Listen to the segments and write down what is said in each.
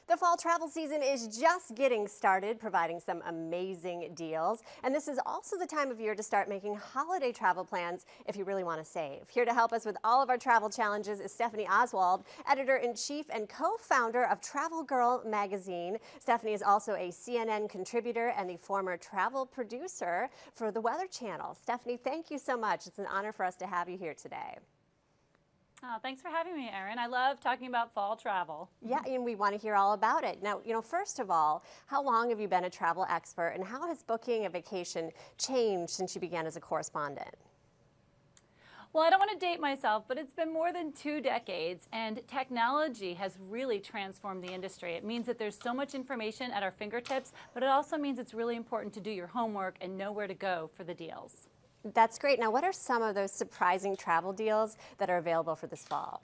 The fall travel season is just getting started, providing some amazing deals. And this is also the time of year to start making holiday travel plans if you really want to save. Here to help us with all of our travel challenges is Stephanie Oswald, editor-in-chief and co-founder of Travel Girl magazine. Stephanie is also a CNN contributor and the former travel producer for the Weather Channel. Stephanie, thank you so much. It's an honor for us to have you here today. Oh, thanks for having me, Erin. I love talking about fall travel. Yeah, and we want to hear all about it. Now, first of all, how long have you been a travel expert, and how has booking a vacation changed since you began as a correspondent? Well, I don't want to date myself, but it's been more than 2 decades, and technology has really transformed the industry. It means that there's so much information at our fingertips, but it also means it's really important to do your homework and know where to go for the deals. That's great. Now, what are some of those surprising travel deals that are available for this fall?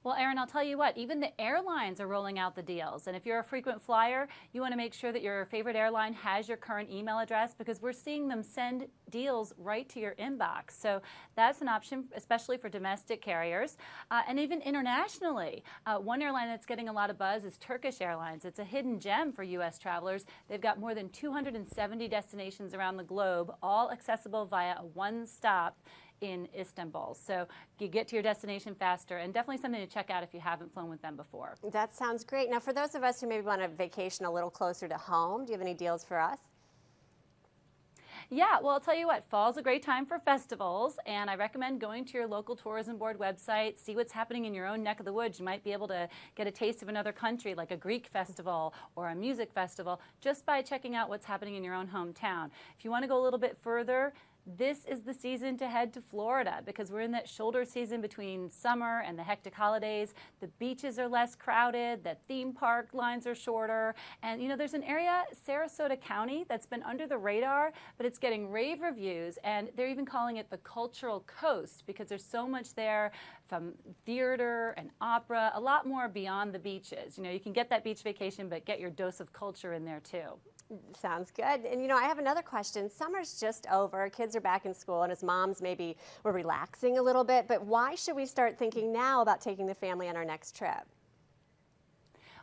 Well, Erin, I'll tell you what, even the airlines are rolling out the deals. And if you're a frequent flyer, you want to make sure that your favorite airline has your current email address, because we're seeing them send deals right to your inbox. So that's an option, especially for domestic carriers. And even internationally, one airline that's getting a lot of buzz is Turkish Airlines. It's a hidden gem for U.S. travelers. They've got more than 270 destinations around the globe, all accessible via a one-stop in Istanbul. So you get to your destination faster, and definitely something to check out if you haven't flown with them before. That sounds great. Now, for those of us who maybe want a vacation a little closer to home, do you have any deals for us? Yeah, well, I'll tell you what, fall's a great time for festivals, and I recommend going to your local tourism board website, see what's happening in your own neck of the woods. You might be able to get a taste of another country, like a Greek festival or a music festival, just by checking out what's happening in your own hometown. If you want to go a little bit further, this is the season to head to Florida, because we're in that shoulder season between summer and the hectic holidays. The beaches are less crowded, the theme park lines are shorter, and there's an area, Sarasota County, that's been under the radar, but it's getting rave reviews, and they're even calling it the Cultural Coast, because there's so much there from theater and opera, a lot more beyond the beaches. You can get that beach vacation, but get your dose of culture in there too. Sounds good. And I have another question. Summer's just over, kids are back in school, and as moms maybe we're relaxing a little bit, but why should we start thinking now about taking the family on our next trip?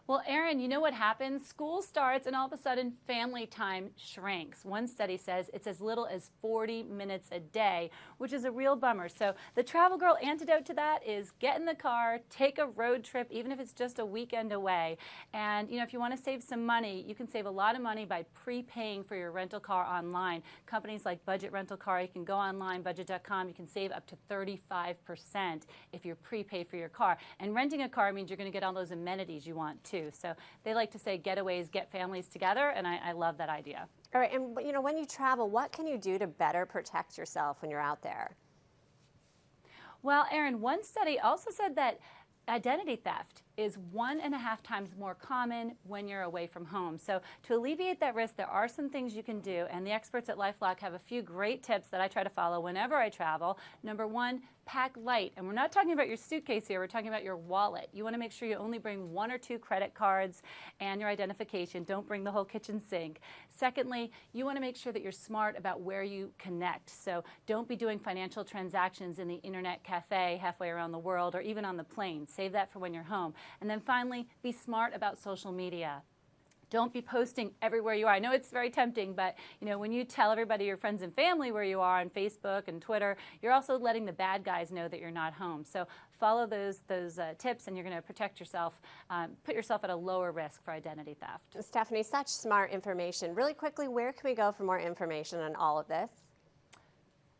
Well, Erin, you know what happens? School starts and all of a sudden family time shrinks. One study says it's as little as 40 minutes a day, which is a real bummer. So the Travel Girl antidote to that is get in the car, take a road trip, even if it's just a weekend away. And if you want to save some money, you can save a lot of money by prepaying for your rental car online. Companies like Budget Rental Car, you can go online, budget.com, you can save up to 35% if you prepay for your car. And renting a car means you're going to get all those amenities you want too. So they like to say getaways get families together, and I love that idea. All right, and when you travel, what can you do to better protect yourself when you're out there? Well, Erin, one study also said that identity theft is 1.5 times more common when you're away from home. So to alleviate that risk, there are some things you can do, and the experts at LifeLock have a few great tips that I try to follow whenever I travel. Number one, pack light. And we're not talking about your suitcase here, we're talking about your wallet. You want to make sure you only bring 1 or 2 credit cards and your identification. Don't bring the whole kitchen sink. Secondly, you want to make sure that you're smart about where you connect. So don't be doing financial transactions in the internet cafe halfway around the world, or even on the plane. Save that for when you're home. And then finally, be smart about social media. Don't be posting everywhere you are. I know it's very tempting, but when you tell everybody, your friends and family, where you are on Facebook and Twitter, you're also letting the bad guys know that you're not home. So follow those tips, and you're going to protect yourself, put yourself at a lower risk for identity theft. Stephanie, such smart information. Really quickly, where can we go for more information on all of this?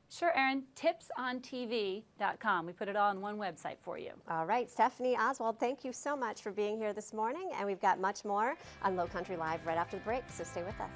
Sure, Erin, tipsontv.com. We put it all on one website for you. All right, Stephanie Oswald, thank you so much for being here this morning, and we've got much more on Low Country Live right after the break, so stay with us.